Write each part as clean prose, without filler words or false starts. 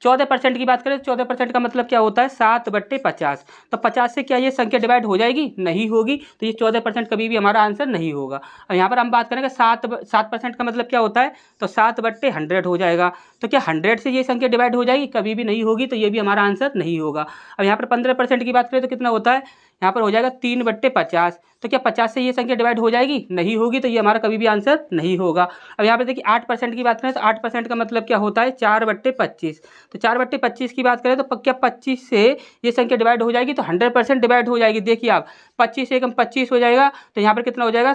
14% की बात करें तो 14% का मतलब क्या होता है 7/50। तो 50 से क्या ये संख्या डिवाइड हो जाएगी? नहीं होगी। तो ये 14% कभी भी हमारा आंसर नहीं होगा। अब यहाँ पर हम बात करेंगे 7% का मतलब क्या होता है? तो 7/100 हो जाएगा। तो क्या 100 से ये संख्या डिवाइड हो जाएगी? कभी भी नहीं होगी। तो ये भी हमारा आंसर नहीं होगा। अब यहाँ पर 15% की बात करें तो कितना होता है? यहाँ पर हो जाएगा 3/50। तो क्या 50 से ये संख्या डिवाइड हो जाएगी? नहीं होगी। तो ये हमारा कभी भी आंसर नहीं होगा। अब यहाँ पर देखिए 8% की बात करें तो 8% का मतलब क्या होता है? 4/25। तो 4/25 की बात करें तो क्या 25 से ये संख्या डिवाइड हो जाएगी? तो 100% डिवाइड हो जाएगी। देखिए आप 25 से एकम 25 हो जाएगा। तो यहाँ पर कितना हो जाएगा?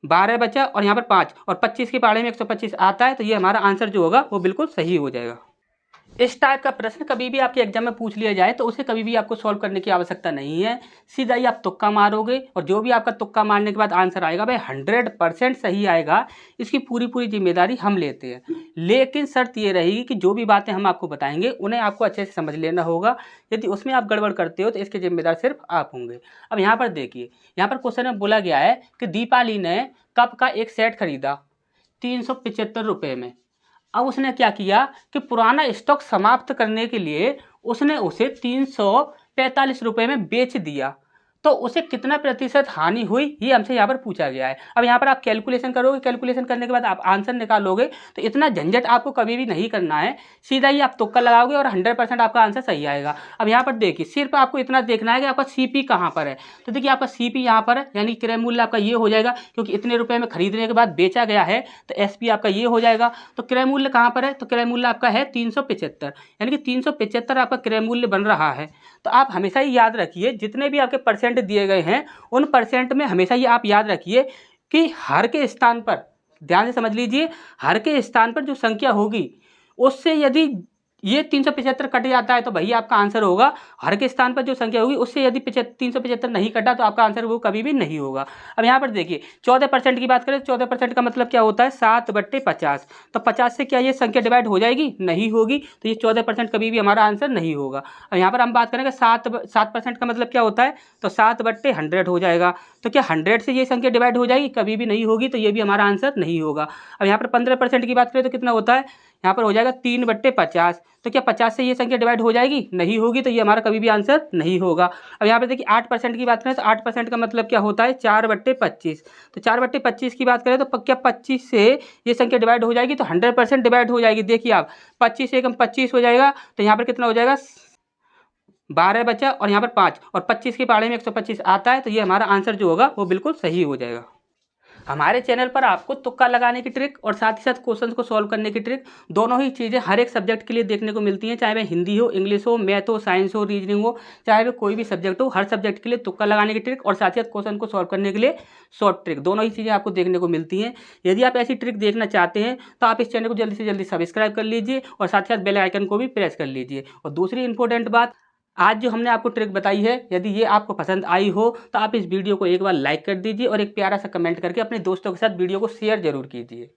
12 बचा और यहाँ पर 5 और 25 के पहाड़े में 125 आता है। तो ये हमारा आंसर जो होगा वो बिल्कुल सही हो जाएगा। इस टाइप का प्रश्न कभी भी आपके एग्जाम में पूछ लिया जाए तो उसे कभी भी आपको सॉल्व करने की आवश्यकता नहीं है। सीधा ही आप तुक्का मारोगे और जो भी आपका तुक्का मारने के बाद आंसर आएगा भाई 100% सही आएगा। इसकी पूरी जिम्मेदारी हम लेते हैं। लेकिन शर्त ये रहेगी कि जो भी बातें हम आपको बताएंगे उन्हें आपको अच्छे से समझ लेना होगा। यदि उसमें आप गड़बड़ करते हो तो इसके जिम्मेदार सिर्फ आप होंगे। अब यहाँ पर देखिए, यहाँ पर क्वेश्चन में बोला गया है कि दीपाली ने कप का एक सेट खरीदा 375 रुपये में। अब उसने क्या किया कि पुराना स्टॉक समाप्त करने के लिए उसने उसे 345 रुपये में बेच दिया। तो उसे कितना प्रतिशत हानि हुई ये हमसे यहाँ पर पूछा गया है। अब यहाँ पर आप कैलकुलेशन करोगे, कैलकुलेशन करने के बाद आप आंसर निकालोगे। तो इतना झंझट आपको कभी भी नहीं करना है। सीधा ही आप तुक्का लगाओगे और 100% आपका आंसर सही आएगा। अब यहाँ पर देखिए सिर्फ आपको इतना देखना है कि आपका सीपी कहाँ पर है। तो देखिए आपका सीपी यहाँ पर है, यानी क्रय मूल्य आपका ये हो जाएगा क्योंकि इतने रुपये में खरीदने के बाद बेचा गया है। तो एसपी आपका ये हो जाएगा। तो क्रय मूल्य कहाँ पर है? तो क्रय मूल्य आपका है 375, यानी कि 375 आपका क्रय मूल्य बन रहा है। तो आप हमेशा ही याद रखिए जितने भी आपके परसेंट दिए गए हैं उन परसेंट में हमेशा ही आप याद रखिए कि हर के स्थान पर, ध्यान से समझ लीजिए, हर के स्थान पर जो संख्या होगी उससे यदि ये 375 कट जाता है तो वही आपका आंसर होगा। हर के स्थान पर जो संख्या होगी उससे यदि 375 नहीं कटा तो आपका आंसर वो कभी भी नहीं होगा। अब यहाँ पर देखिए 14% की बात करें तो 14% का मतलब क्या होता है 7/50। तो 50 से क्या ये संख्या डिवाइड हो जाएगी? नहीं होगी। तो ये 14% कभी भी हमारा आंसर नहीं होगा। अब यहाँ पर हम बात करेंगे 7% का मतलब क्या होता है? तो 7/100 हो जाएगा। तो क्या 100 से ये संख्या डिवाइड हो जाएगी? कभी भी नहीं होगी। तो ये भी हमारा आंसर नहीं होगा। अब यहाँ पर 15% की बात करें तो कितना होता है? यहाँ पर हो जाएगा 3/50। तो क्या 50 से ये संख्या डिवाइड हो जाएगी? नहीं होगी। तो ये हमारा कभी भी आंसर नहीं होगा। अब यहाँ पे देखिए 8% की बात करें तो 8% का मतलब क्या होता है? 4/25। तो 4/25 की बात करें तो क्या 25 से ये संख्या डिवाइड हो जाएगी? तो 100% डिवाइड हो जाएगी। देखिए आप 25 से एकम 25 हो जाएगा। तो यहाँ पर कितना हो जाएगा? 12 बचा और यहाँ पर 5 और 25 के पहाड़े में 125 आता है। तो ये हमारा आंसर जो होगा वो बिल्कुल सही हो जाएगा। हमारे चैनल पर आपको तुक्का लगाने की ट्रिक और साथ ही साथ क्वेश्चंस को सॉल्व करने की ट्रिक, दोनों ही चीज़ें हर एक सब्जेक्ट के लिए देखने को मिलती हैं। चाहे वह हिंदी हो, इंग्लिश हो, मैथ हो, साइंस हो, रीजनिंग हो, चाहे वह कोई भी सब्जेक्ट हो, हर सब्जेक्ट के लिए तुक्का लगाने की ट्रिक और साथ ही साथ क्वेश्चन को सॉल्व करने के लिए शॉर्ट ट्रिक, दोनों ही चीज़ें आपको देखने को मिलती हैं। यदि आप ऐसी ट्रिक देखना चाहते हैं तो आप इस चैनल को जल्दी से जल्दी सब्सक्राइब कर लीजिए और साथ ही साथ बेल आइकन को भी प्रेस कर लीजिए। और दूसरी इंपॉर्टेंट बात, आज जो हमने आपको ट्रिक बताई है यदि ये आपको पसंद आई हो तो आप इस वीडियो को एक बार लाइक कर दीजिए और एक प्यारा सा कमेंट करके अपने दोस्तों के साथ वीडियो को शेयर जरूर कीजिए।